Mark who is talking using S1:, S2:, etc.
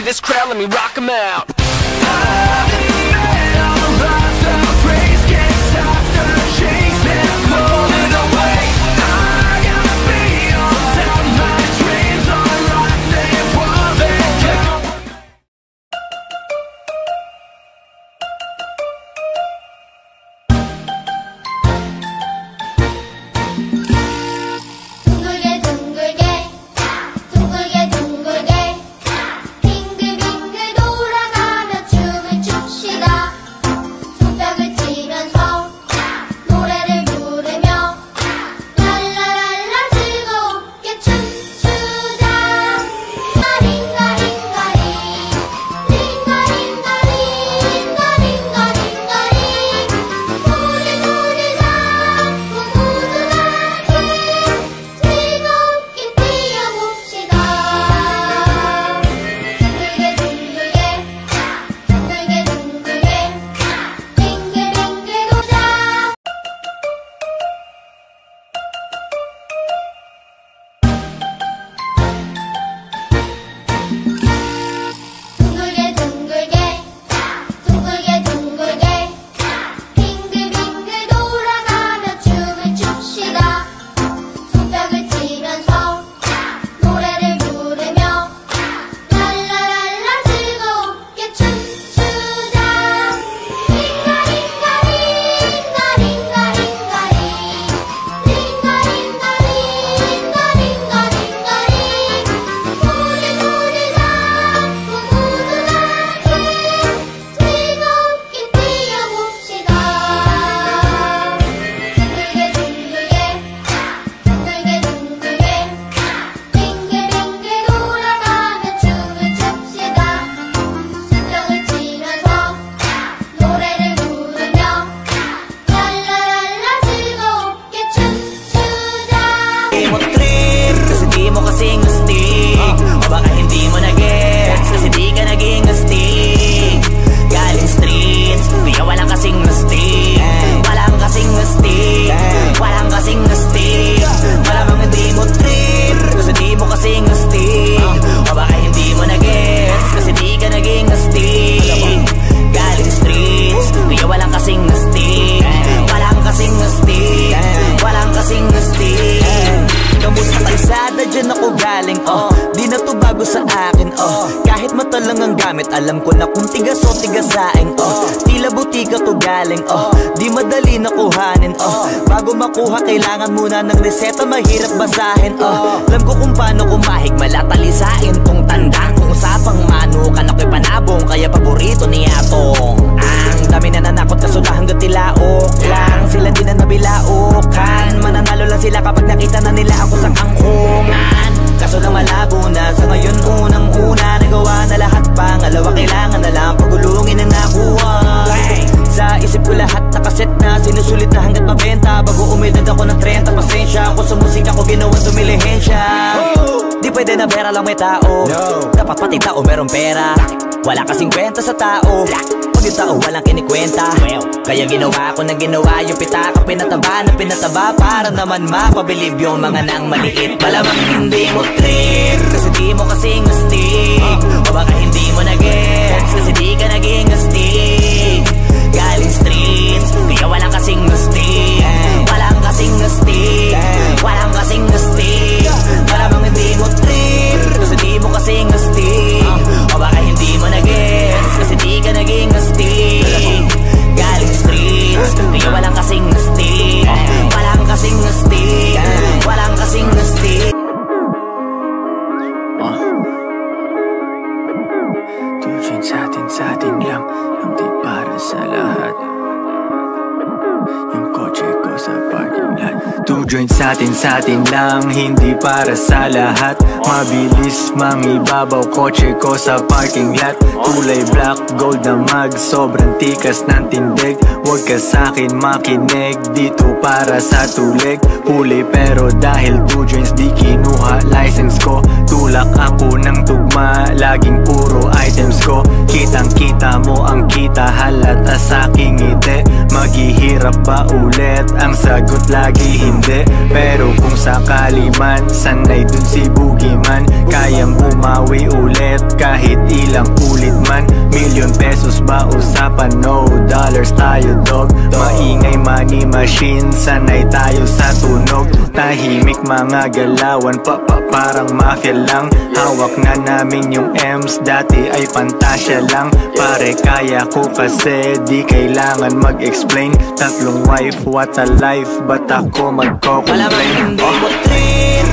S1: this crowd, let me rock 'em out.
S2: Di na to bago sa akin, kahit mata lang ang gamit, alam ko na kung tigas o tigasaing, tila butika to galing, di madali na kuhanin, bago makuha kailangan muna ng reseta, mahirap basahin, alam ko kung paano kumahig, malatalisain tong tanda, kung usapang manukan ako'y panabong, kaya paborito niya tong ang dami na nanakot kasula hanggang tilaok lang, sila din na nabilaukan, mananalo lang sila kapag nakita na nila ako sa kangkungan. Kaso lang malabo na sa ngayon, unang-una nagawa na lahat, pangalawa kailangan na lang pagulungin ang nakuha. Sa isip ko lahat nakaset na, sinusulit na hanggat mabenta, bago umedad ako ng 30, pasensya ako sa musika ko, ginawa dumilihensya. Di pwede na pera lang may tao, dapat pati tao meron pera, wala kasing kwenta sa tao, pag yung tao walang kinikwenta. Kaya ginawa ko na ginawa yung pitaka, pinataba na pinataba, para naman mapabilib yung mga nang maliit. Malamang hindi mo trip, kasi di mo kasing astig, o baka hindi mo na-gets, kasi di ka naging astig. Galing streets, kaya walang kasing astig, walang kasing astig, walang kasing astig. Malamang hindi mo trip, kasi di mo kasing astig, o baka hindi mo na-gets, kasi di ka naging astig. Galing streets, kaya walang kasing astig, walang kasing astig, walang kasing astig.
S3: Tujuan sa atin lang, hindi para sa lahat. Yung kotse ko sa parking lot. 2 joints sa atin lang, hindi para sa lahat. Mabilis mangibabaw, kotse ko sa parking lot. Kulay black, gold na mag, sobrang tikas ng tindig. Huwag ka sa'kin makinig, dito para sa tulig. Huli pero dahil 2 joints di kinuha license ko. Tulak ako ng tugma, laging puro items ko. Kitang kita mo ang kita, halata sa'king ngiti. Maghihirap ba ulit? Ang sagot lagi hindi. Pero kung sakali man, sanay dun si Boogeyman, kayang bumawi ulit kahit ilang usapan, no dollars tayo dog. Maingay money machine, sanay tayo sa tunog. Tahimik mga galawan, parang mafia lang. Hawak na namin yung M's, dati ay pantasya lang. Pare kaya ko kasi di kailangan mag-explain. Tatlong wife, what a life, ba't ako magko-complain?
S2: Malamang hindi mo trip